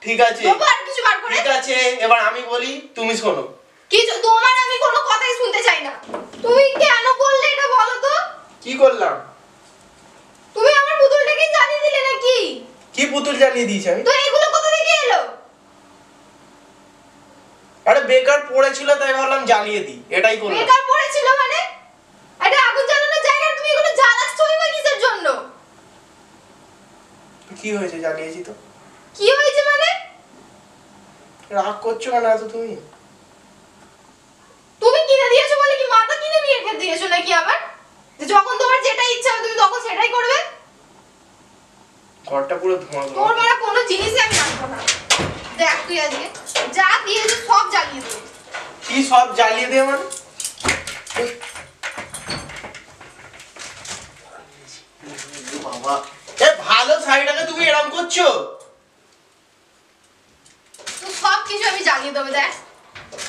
ঠিক আছে তোমার কিছু বার করে ঠিক আছে এবার আমি বলি তুমি শোনো কিছু তোমার আমি কোনো কথাই শুনতে চাই না তুমি কেন করলে এটা বলো তো কি করলাম তুমি আমার পুতুলটাকে জ্বালিয়ে দিলে নাকি কি পুতুল জ্বালিয়ে দিয়েছি আমি তো এগুলো কোথা থেকে এলো আরে বেকার পড়েছিল তাই ভাবলাম জ্বালিয়ে দিই এটাই করলাম বেকার পড়েছিল মানে এটা আগুন জ্বালানোর জায়গায় তুমি এগুলো জ্বালাচ্ছই বা কিসের জন্য কি হয়েছে জ্বালিয়েছি তো কি হয়েছে মানে রাগ করছো কেন এত তুমি তুমি কিনে দিয়েছো বলে কি মাথা কিনে নিয়ে রেখে দিয়েছো নাকি আবার যে যখন তোমার যেটা ইচ্ছা হবে তুমি তখন সেটাই করবে ঘরটা পুরো ধোঁয়া তোর মানে কোনো জিনিসই আমি রাখবো না দেখ তুই আজকে যা দিয়েছিস সব জ্বালিয়ে দে কি সব জ্বালিয়ে দে মানে বাবা এ ভালো শাড়িটাকে তুমি এরকম করছো তো সব কিছু আমি জ্বালিয়ে দেবো দেখ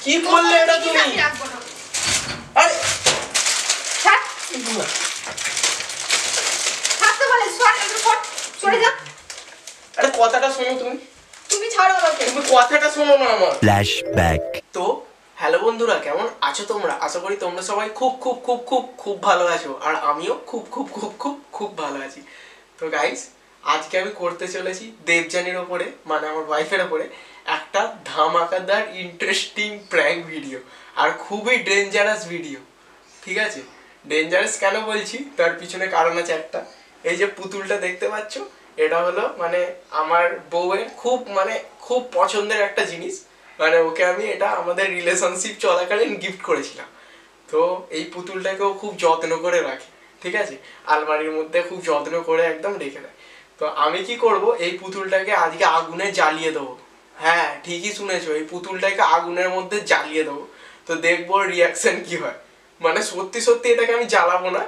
কি করলে এটা তুমি আমি রাখবো না আরে ছাড় ছাড়তে বলে সরে যা আরে কথাটা শোনো তুমি তুমি ছাড়ো আমাকে তুমি কথাটা শোনো না আমার ফ্ল্যাশব্যাক তো হ্যালো বন্ধুরা কেমন আছো তোমরা আশা করি তোমরা সবাই খুব খুব খুব খুব খুব ভালো আছো আর আমিও খুব খুব খুব খুব খুব ভালো আছি তো গাইস আজকে আমি করতে চলেছি দেবযানীর ওপরে মানে আমার ওয়াইফের ওপরে একটা ধামাকাদার ইন্টারেস্টিং প্র্যাঙ্ক ভিডিও আর খুবই ডেঞ্জারাস ভিডিও ঠিক আছে ডেঞ্জারাস কেন বলছি তার পিছনে কারণ আছে একটা এই যে পুতুলটা দেখতে পাচ্ছ এটা হলো মানে আমার বউয়ের খুব পছন্দের একটা জিনিস মানে ওকে আমি এটা আমাদের রিলেশনশিপ চলাকালীন গিফট করেছিলাম তো এই পুতুলটাকেও খুব যত্ন করে রাখে ঠিক আছে আলমারির মধ্যে খুব যত্ন করে একদম রেখে দেয় তো আমি কি করব এই পুতুলটাকে আজকে আগুনে জ্বালিয়ে দেবো হ্যাঁ ঠিকই শুনেছো এই পুতুলটাকে আগুনের মধ্যে জ্বালিয়ে দেবো তো দেখবো রিয়াকশন কি হয় মানে সত্যি সত্যি এটাকে আমি জ্বালাবো না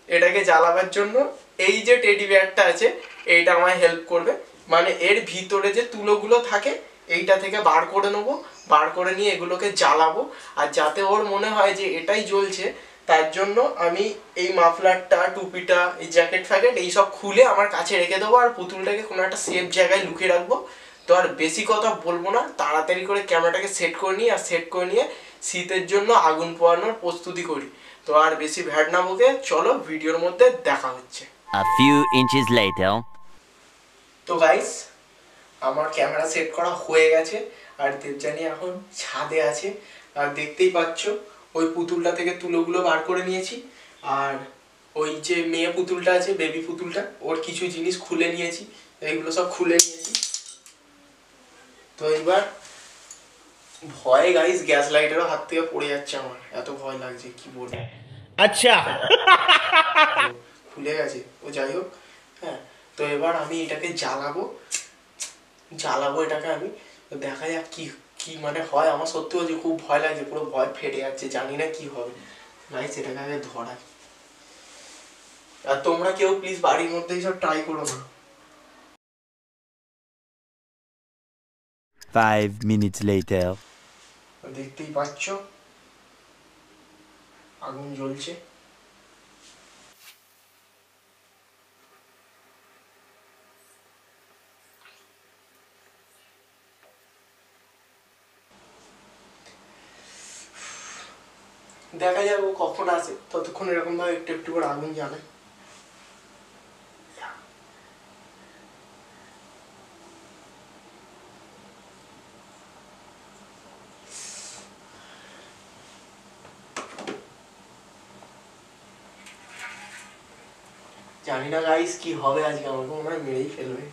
এটাকে জ্বালাবার জন্য এই যে টেডি বিয়ারটা আছে এইটা আমায় হেল্প করবে মানে এর ভিতরে যে তুলোগুলো থাকে এইটা থেকে বার করে নেবো বার করে নিয়ে এগুলোকে জ্বালাবো আর যাতে ওর মনে হয় যে এটাই জ্বলছে তার জন্য আমি এই মাফলারটা টুপিটা এই জ্যাকেট ফ্যাকেট এইসব খুলে আমার কাছে রেখে দেবো আর পুতুলটাকে কোনো একটা সেফ জায়গায় লুকিয়ে রাখবো তো আর বেশি কথা বলবো না তাড়াতাড়ি করে ক্যামেরাটাকে সেট করে নিই আর সেট করে নিয়ে শীতের জন্য আগুন পোয়ানোর প্রস্তুতি করি তো আর বেশি ভ্যাট না বকে চলো ভিডিওর মধ্যে দেখা হচ্ছে A few inches later. তো গাইস আমার ক্যামেরা সেট করা হয়ে গেছে আর দেবযানী এখন ছাদে আছে আর দেখতেই পাচ্ছ ওই পুতুলটা থেকে তুলোগুলো বার করে নিয়েছি আর ওই যে মেয়ে পুতুলটা আছে বেবি পুতুলটা ওর কিছু জিনিস খুলে নিয়েছি এইগুলো সব খুলে নিয়েছি তো এবার ভয়ে গাইস গ্যাস লাইটারও হাত থেকে পড়ে যাচ্ছে আমার এত ভয় লাগছে কি বলবো আচ্ছা খুলে গেছে ও যাই হোক হ্যাঁ তো এবার আমি এটাকে জ্বালাবো এটাকে আমি তো দেখা যাক কি কি মানে হয় আমার সত্যি বলছি খুব ভয় লাগছে পুরো ভয় ফেটে যাচ্ছে জানি না কি হবে গাইস এটাকে আগে ধরাই আর তোমরা কেউ প্লিজ বাড়ির মধ্যে এইসব ট্রাই করো না 5 minutes later. দেখতেই পাচ্ছ আগুন জ্বলছে দেখা যাক ও কখন আসে ততক্ষণ এরকম ভাবে একটু একটু করে আগুন জ্বালে জানি না গাইস কি হবে আজকে আমাকে মনে হয় মেরেই ফেলবে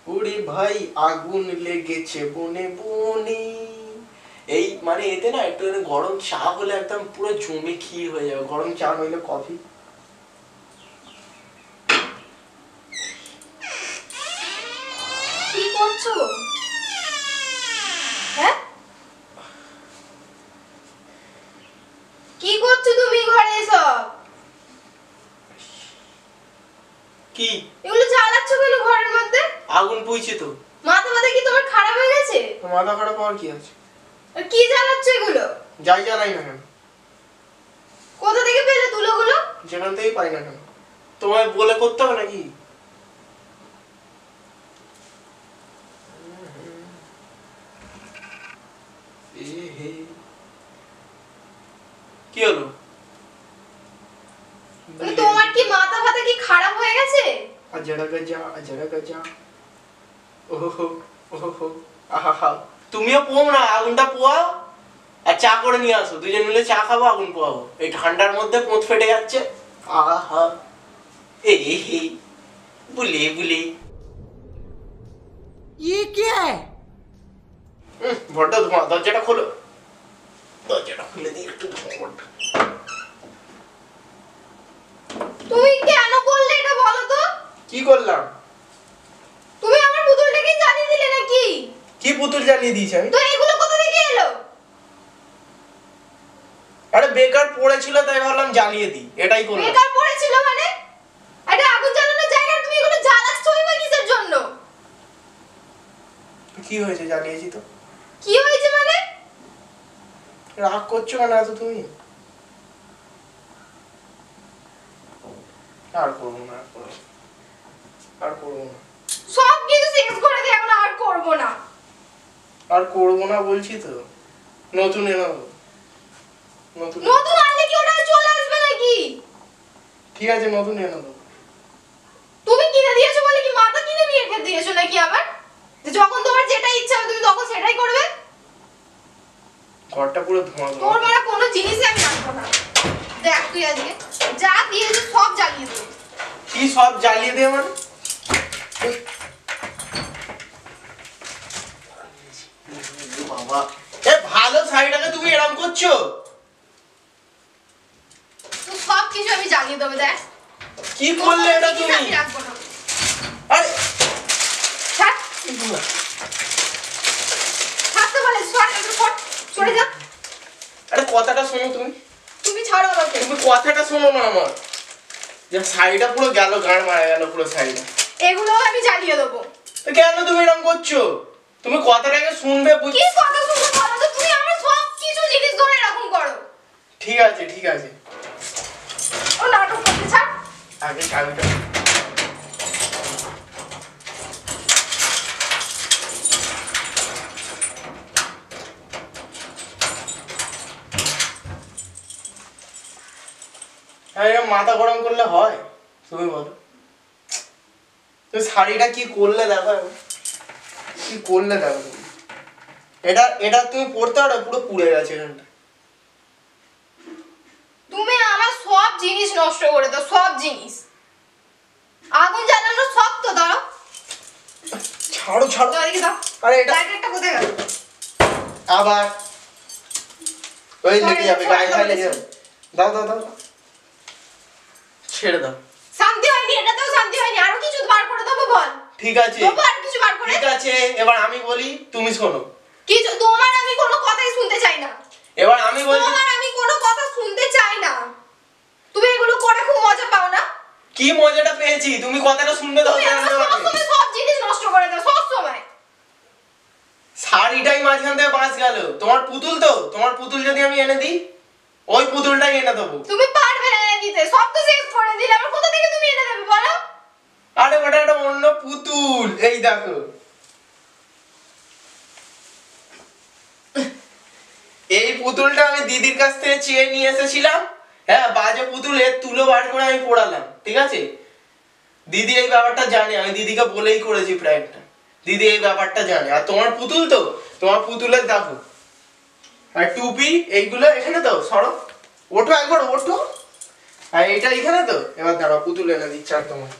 ওরে ভাই আগুন লেগেছে বনে বনে এই মানে এতে না একটু গরম চা হলে একদম পুরো জমে ক্ষীর হয়ে যাবে গরম চা নইলে কফি কি করছো হ্যাঁ কি করছো তুমি ঘরে সব কি এগুলো জ্বালাচ্ছ কেন ঘরের মধ্যে আগুন পুইছে তো মাথা কি তোমার খারাপ হয়ে গেছে তো মাথা খারাপ হওয়ার কি আছে আর কি জ্বালাচ্ছ এগুলো যাই জ্বালাই না কেন কোথা থেকে পেলে তুলোগুলো যেখান থেকেই পাই না কেন তোমায় বলে করতে হবে নাকি? কি হলো? তোমার কি মাথা ফাতা কি খারাপ হয়ে গেছে? আজরা গজা ওহো ওহো আহা। তুমিও পোও না, আগুনটা পোয়াও আর চা করে নিয়ে আসো, দুজন মিলে চা খাবো, আগুন পোয়াবো। এই ঠান্ডার মধ্যে পোঁত ফেটে যাচ্ছে। আহা এ হে বুলে বুলে। ये क्या है? বড্ড ধোঁয়া, দরজাটা খোলো, দরজাটা খুলে দিই একটু ধোঁয়া বড্ড। তুমি কেন করলে এটা বলো তো? কি করলাম? তুমি আমার পুতুলটাকে জ্বালিয়ে দিলে নাকি? কি পুতুল জ্বালিয়ে দিয়েছি আমি? তো এগুলো কোথা থেকে এলো? আরে বেকার পড়েছিল তাই ভাবলাম জ্বালিয়ে দিই, এটাই করলাম। বেকার পড়েছিল মানে? এটা আগুন জ্বালানোর জায়গায় তুমি এগুলো জ্বালাচ্ছই বা কিসের জন্য? কি হয়েছে, জ্বালিয়েছি তো। কি হয়েছে মানে? রাগ করছো কেন এত তুমি? আর করবো না, আর করবো না, সব কিছু শেষ করে দিয়ে এখন আর করব না। আর করবো না বলছি তো। নতুন এনে দেবো, নতুন। নতুন আনলে কি ওটা চলে আসবে নাকি? ঠিক আছে, নতুন এনে দেবো। তুমি কিনে দিয়েছো বলে কি মাথা কিনে নিয়ে রেখে দিয়েছো নাকি আবার? যে যখন তোমার যেটা ইচ্ছা হবে তুমি তখন সেটাই করবে? ঘরটা পুরো ধোঁয়া তোর ধোঁয়া। মানে কোনো জিনিসই আমি রাখবো না। দেখ তুই আজকে যা দিয়েছো সব জ্বালিয়ে দেবো। কি সব জ্বালিয়ে দে মানে? বাবা, এ ভালো শাড়িটাকে তুমি এরকম করছো? তো সব কিছু আমি জ্বালিয়ে দেবো দেখ। কি করলে এটা তুমি? আমি রাখবো না। আরে ছাড়। ছাড়তে বলে সর একটু সরে যা। আরে কথাটা শোনো তুমি, তুমি ছাড়ো আমাকে। তুমি কথাটা শোনো না আমার। যে শাড়িটা পুরো গেল, গাড় মারা গেল পুরো শাড়িটা। এগুলো আমি জ্বালিয়ে দেবো। তো কেন তুমি এরকম করছো? তুমি কথাটাকে শুনবে কি কথা শুনবো বলো তো? তুমি আমার সব কিছু জিনিস ধরে এরকম করো। ঠিক আছে, ঠিক আছে, ও নাটক করতে ছাড়। আগে চাবিটা। হ্যাঁ, এরকম মাথা গরম করলে হয়? তুমি বলো, তুমি শাড়িটা কি করলে দেখো এখন। কি করলে দেখো তুমি। এটা এটা তুমি পড়তে পারো, পুরো পুড়ে গেছে এখানটা। তুমি আমার সব জিনিস নষ্ট করে দাও, সব জিনিস। আগুন জ্বালানোর শখ তো দাও। ছাড়ো ছাড়ো। দাও এদিকে দাও। আরে এটা লাইটারটা কোথায় গেল? আবার ওই লেগে যাবে, গায়ে গায়ে লেগে সরে যাবে। দাও দাও দাও দাও। ছেড়ে দাও। শান্তি হয়নি, এটাতেও শান্তি হয়নি। আরো কিছু বার করে দেবো বল। ঠিক আছে, দেবো আর কিছু বার করে? ঠিক আছে, এবার আমি বলি, তুমি শোনো। কিছু তোমার আমি কোনো কথাই শুনতে চাই না। এবার আমি বলছি। তোমার আমি কোনো কথা শুনতে চাই না। তুমি এগুলো করে খুব মজা পাও না? কি মজাটা পেয়েছি? তুমি কথাটা শুনবে তো? তুমি আমার সবসময় সব জিনিস নষ্ট করে দাও, সব সময়। শাড়িটাই মাঝখান থেকে বাঁচ গেল। তোমার পুতুল তো, তোমার পুতুল যদি আমি এনে দিই, ওই পুতুলটাই এনে দেবো। তুমি পারবে না এনে দিতে, সব তো শেষ করে দিলে। আবার কোথা থেকে তুমি এনে দেবে বলো? আরে ওটা একটা অন্য পুতুল, এই দেখো। এই পুতুলটা আমি দিদির কাছ থেকে চেয়ে নিয়ে এসেছিলাম। হ্যাঁ, বাজে পুতুল, এর তুলো বার করে আমি পড়ালাম, ঠিক আছে? দিদি এই ব্যাপারটা জানে, আমি দিদিকে বলেই করেছি প্র্যাঙ্কটা। দিদি এই ব্যাপারটা জানে। আর তোমার পুতুল তো, তোমার পুতুলের দেখো আর টুপি এইগুলো এখানে তো, সরো, ওঠো একবার, ওঠো। আর এটা এখানে তো। এবার দাঁড়াও, পুতুল এনে দিচ্ছি আর তোমার।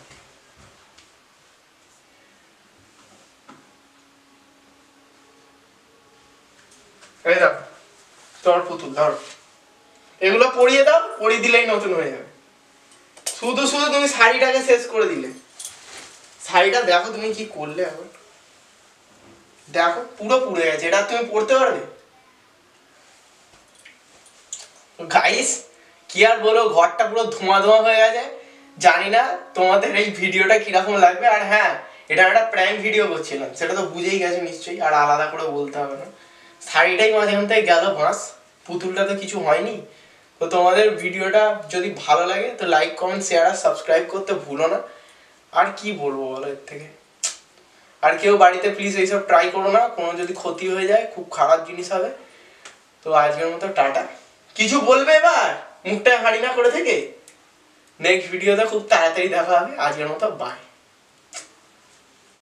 এই দাও তোমার পুতুল, ধরো। এগুলো পরিয়ে দাও, পরিয়ে দিলেই নতুন হয়ে যাবে। শুধু শুধু তুমি শাড়িটাকে শেষ করে দিলে। শাড়িটা দেখো তুমি কি করলে এখন। দেখো পুরো পুড়ে গেছে। এটা তুমি পরতে পারবে? গাইস কি আর বলো, ঘরটা পুরো ধোঁয়া ধোঁয়া হয়ে গেছে। জানি না তোমাদের এই ভিডিওটা কিরকম লাগবে। আর হ্যাঁ, এটা একটা প্র্যাঙ্ক ভিডিও করছিলাম, সেটা তো বুঝেই গেছো নিশ্চয়ই, আর আলাদা করে বলতে হবে না। শাড়িটাই মাঝখান থেকে গেল বাঁশ, পুতুলটা তো কিছু হয়নি। তো তোমাদের ভিডিওটা যদি ভালো লাগে তো লাইক কমেন্ট শেয়ার আর সাবস্ক্রাইব করতে ভুলো না। আর কি বলবো বলো এর থেকে। আর কেউ বাড়িতে প্লিজ এইসব ট্রাই করো না, কোনো যদি ক্ষতি হয়ে যায় খুব খারাপ জিনিস হবে। তো আজকের মতো টাটা। কিছু বলবে এবার, মুখটা হাঁড়ি না করে থেকে? নেক্সট ভিডিওতে খুব তাড়াতাড়ি দেখা হবে। আজকের মতো বাই।